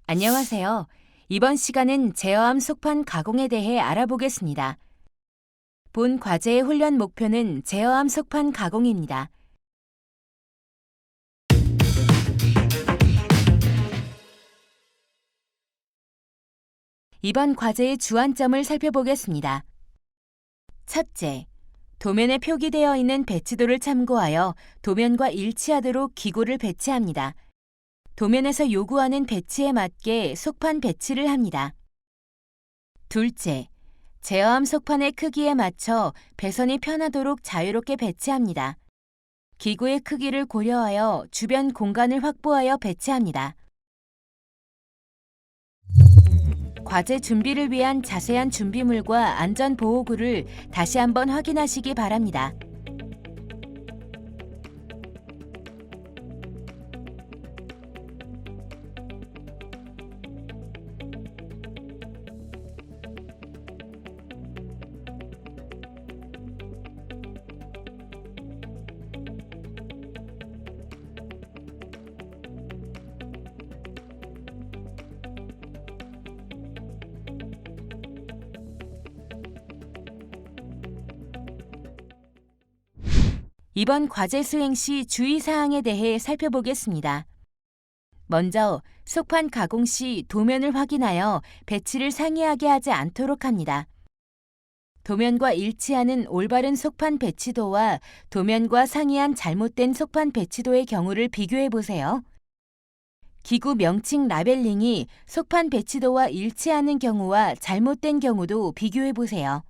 안녕하세요. 이번 시간은 제어암 속판 가공에 대해 알아보겠습니다. 본 과제의 훈련 목표는 제어암 속판 가공입니다. 이번 과제의 주안점을 살펴보겠습니다. 첫째, 도면에 표기되어 있는 배치도를 참고하여 도면과 일치하도록 기구를 배치합니다. 도면에서 요구하는 배치에 맞게 속판 배치를 합니다. 둘째, 제어암 속판의 크기에 맞춰 배선이 편하도록 자유롭게 배치합니다. 기구의 크기를 고려하여 주변 공간을 확보하여 배치합니다. 과제 준비를 위한 자세한 준비물과 안전보호구를 다시 한번 확인하시기 바랍니다. 이번 과제 수행 시 주의사항에 대해 살펴보겠습니다. 먼저 속판 가공 시 도면을 확인하여 배치를 상이하게 하지 않도록 합니다. 도면과 일치하는 올바른 속판 배치도와 도면과 상이한 잘못된 속판 배치도의 경우를 비교해 보세요. 기구 명칭 라벨링이 속판 배치도와 일치하는 경우와 잘못된 경우도 비교해 보세요.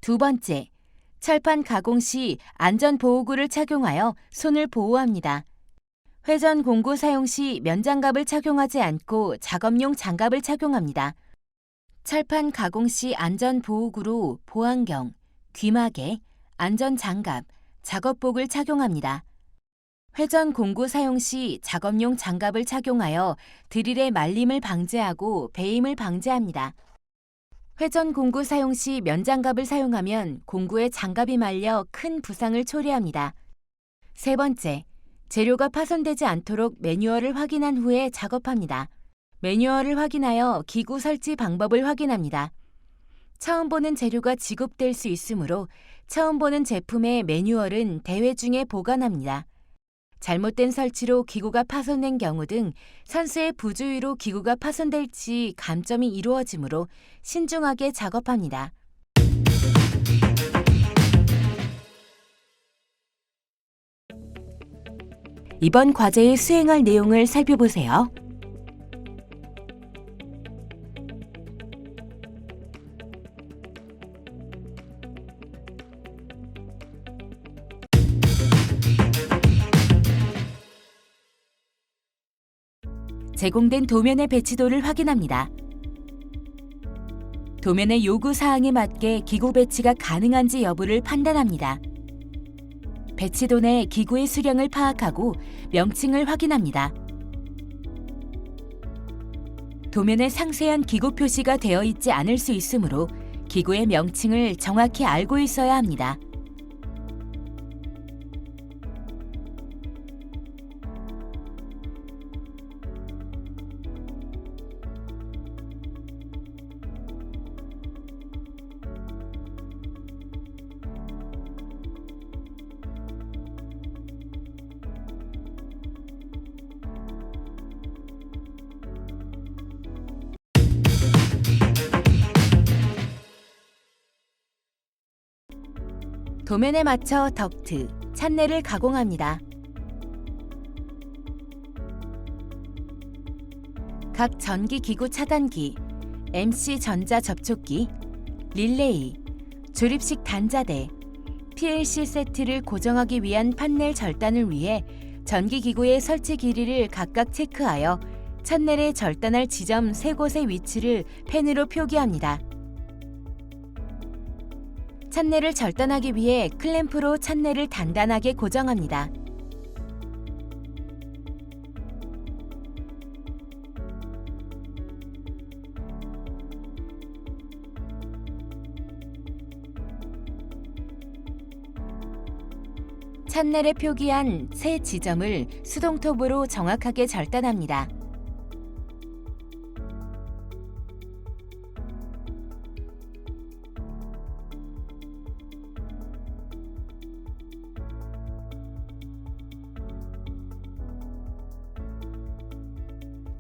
두 번째, 철판 가공 시 안전보호구를 착용하여 손을 보호합니다. 회전 공구 사용 시 면장갑을 착용하지 않고 작업용 장갑을 착용합니다. 철판 가공 시 안전보호구로 보안경, 귀마개, 안전장갑, 작업복을 착용합니다. 회전 공구 사용 시 작업용 장갑을 착용하여 드릴의 말림을 방지하고 배임을 방지합니다. 회전 공구 사용 시 면장갑을 사용하면 공구에 장갑이 말려 큰 부상을 초래합니다. 세 번째, 재료가 파손되지 않도록 매뉴얼을 확인한 후에 작업합니다. 매뉴얼을 확인하여 기구 설치 방법을 확인합니다. 처음 보는 재료가 지급될 수 있으므로 처음 보는 제품의 매뉴얼은 대회 중에 보관합니다. 잘못된 설치로 기구가 파손된 경우 등 선수의 부주의로 기구가 파손될지 감점이 이루어지므로 신중하게 작업합니다. 이번 과제의 수행할 내용을 살펴보세요. 제공된 도면의 배치도를 확인합니다. 도면의 요구 사항에 맞게 기구 배치가 가능한지 여부를 판단합니다. 배치도 내 기구의 수량을 파악하고 명칭을 확인합니다. 도면에 상세한 기구 표시가 되어 있지 않을 수 있으므로 기구의 명칭을 정확히 알고 있어야 합니다. 도면에 맞춰 덕트, 찬내를 가공합니다. 각 전기기구 차단기, MC 전자 접촉기, 릴레이, 조립식 단자대, PLC 세트를 고정하기 위한 판넬 절단을 위해 전기기구의 설치 길이를 각각 체크하여 찬넬에 절단할 지점 3곳의 위치를 펜으로 표기합니다. 찬넬을 절단하기 위해 클램프로 찬넬을 단단하게 고정합니다. 찬넬에 표기한 세 지점을 수동톱으로 정확하게 절단합니다.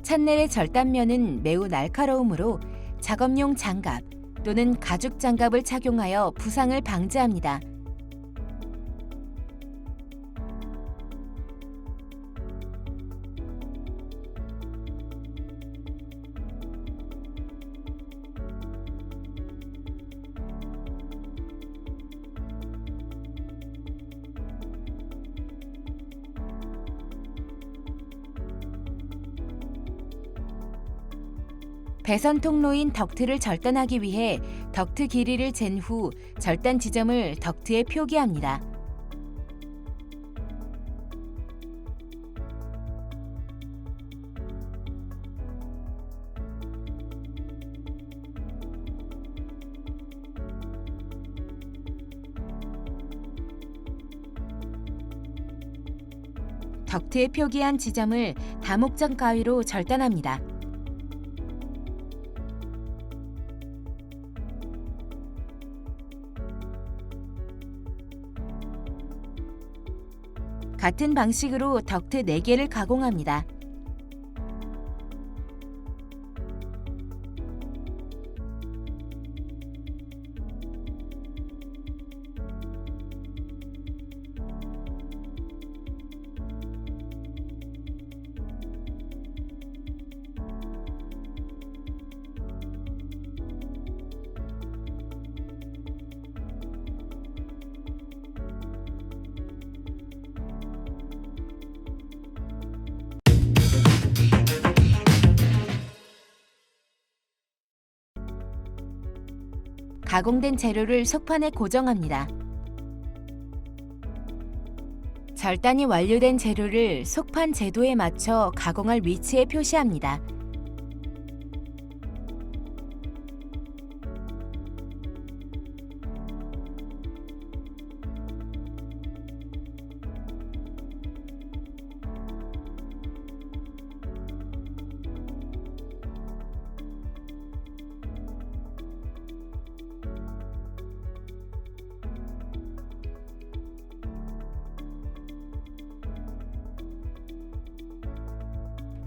찬넬의 절단면은 매우 날카로우므로 작업용 장갑 또는 가죽 장갑을 착용하여 부상을 방지합니다. 배선 통로인 덕트를 절단하기 위해 덕트 길이를 잰 후 절단 지점을 덕트에 표기합니다. 덕트에 표기한 지점을 다목적 가위로 절단합니다. 같은 방식으로 덕트 4개를 가공합니다. 가공된 재료를 속판에 고정합니다. 절단이 완료된 재료를 속판 제도에 맞춰 가공할 위치에 표시합니다.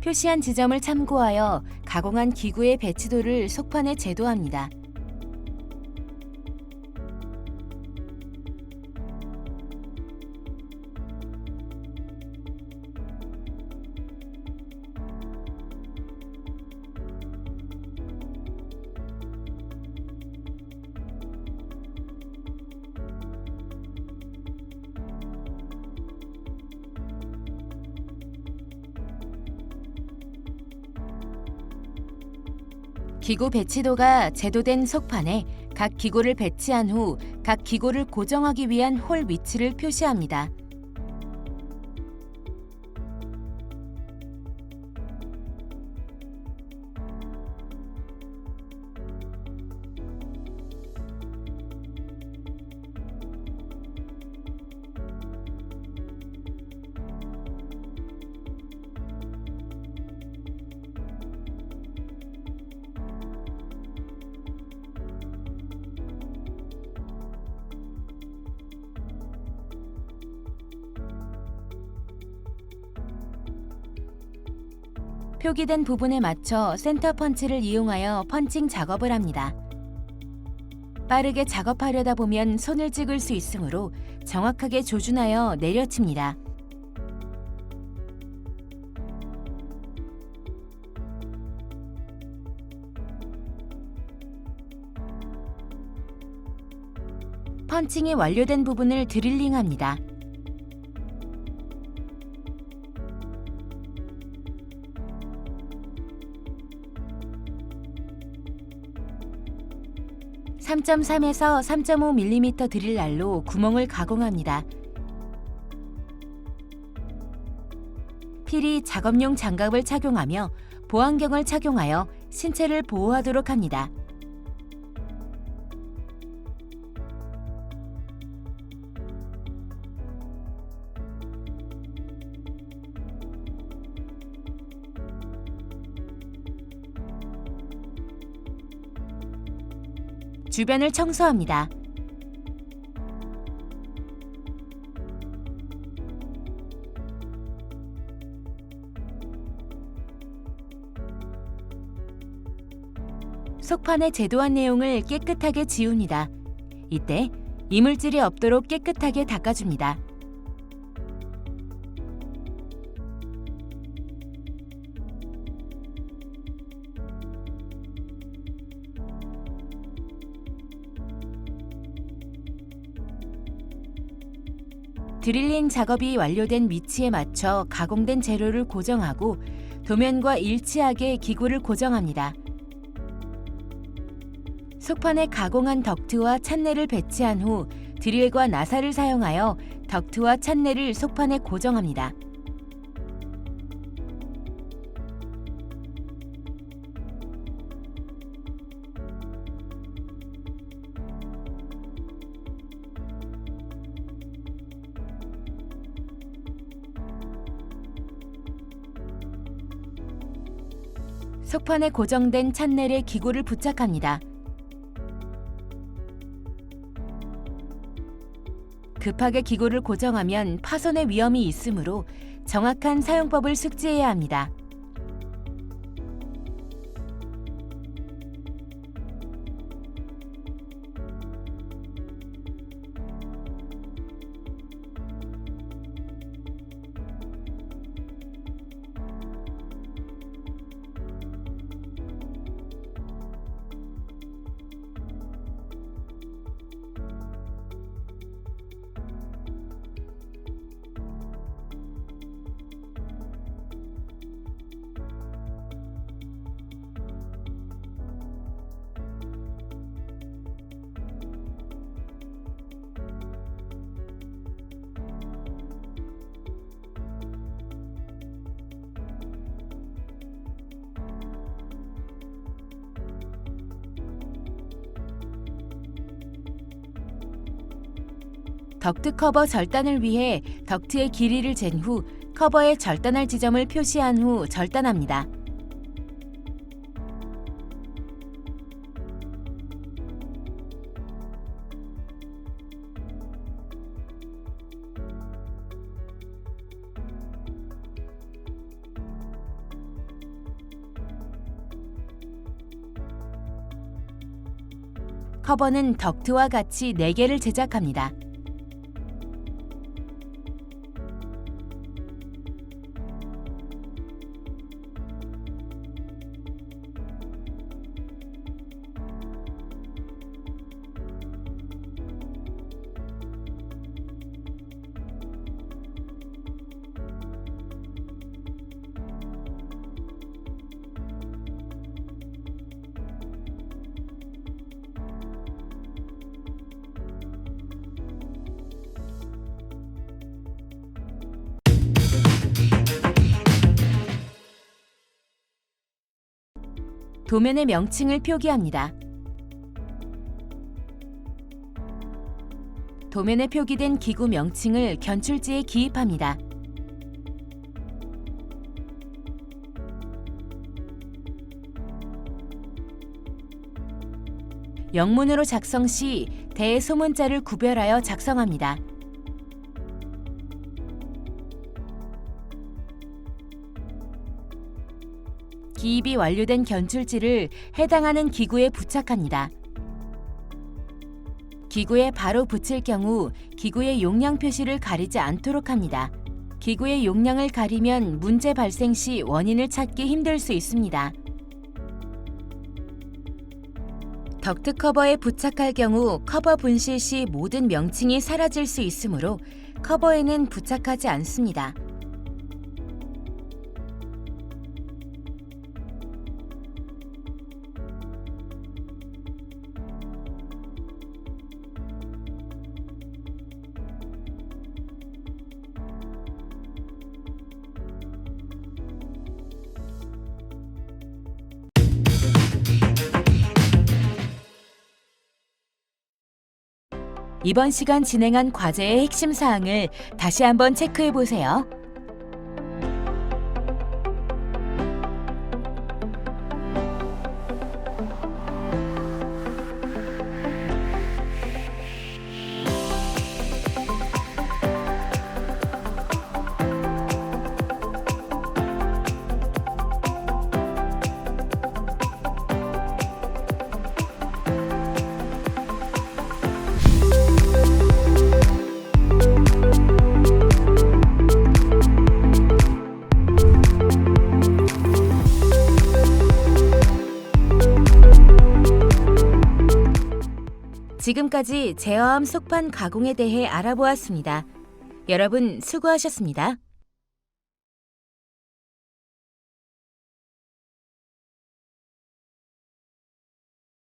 표시한 지점을 참고하여 가공한 기구의 배치도를 속판에 제도합니다. 기구 배치도가 제도된 속판에 각 기구를 배치한 후 각 기구를 고정하기 위한 홀 위치를 표시합니다. 표기된 부분에 맞춰 센터 펀치를 이용하여 펀칭 작업을 합니다. 빠르게 작업하려다 보면 손을 찍을 수 있으므로 정확하게 조준하여 내려칩니다. 펀칭이 완료된 부분을 드릴링합니다. (3.3에서 3.5mm) 드릴날로 구멍을 가공합니다. 필히 작업용 장갑을 착용하며 보안경을 착용하여 신체를 보호하도록 합니다. 주변을 청소합니다. 속판에 제도한 내용을 깨끗하게 지웁니다. 이때 이물질이 없도록 깨끗하게 닦아줍니다. 드릴링 작업이 완료된 위치에 맞춰 가공된 재료를 고정하고 도면과 일치하게 기구를 고정합니다. 속판에 가공한 덕트와 찬내를 배치한 후 드릴과 나사를 사용하여 덕트와 찬내를 속판에 고정합니다. 속판에 고정된 찬넬에 기구를 부착합니다. 급하게 기구를 고정하면 파손의 위험이 있으므로 정확한 사용법을 숙지해야 합니다. 덕트 커버 절단을 위해 덕트의 길이를 잰 후 커버에 절단할 지점을 표시한 후 절단합니다. 커버는 덕트와 같이 4개를 제작합니다. 도면의 명칭을 표기합니다. 도면에 표기된 기구 명칭을 견출지에 기입합니다. 영문으로 작성 시 대소문자를 구별하여 작성합니다. 기입이 완료된 견출지를 해당하는 기구에 부착합니다. 기구에 바로 붙일 경우 기구의 용량 표시를 가리지 않도록 합니다. 기구의 용량을 가리면 문제 발생 시 원인을 찾기 힘들 수 있습니다. 덕트 커버에 부착할 경우 커버 분실 시 모든 명칭이 사라질 수 있으므로 커버에는 부착하지 않습니다. 이번 시간 진행한 과제의 핵심 사항을 다시 한번 체크해 보세요. 지금까지 제어함 속판 가공에 대해 알아보았습니다. 여러분 수고하셨습니다.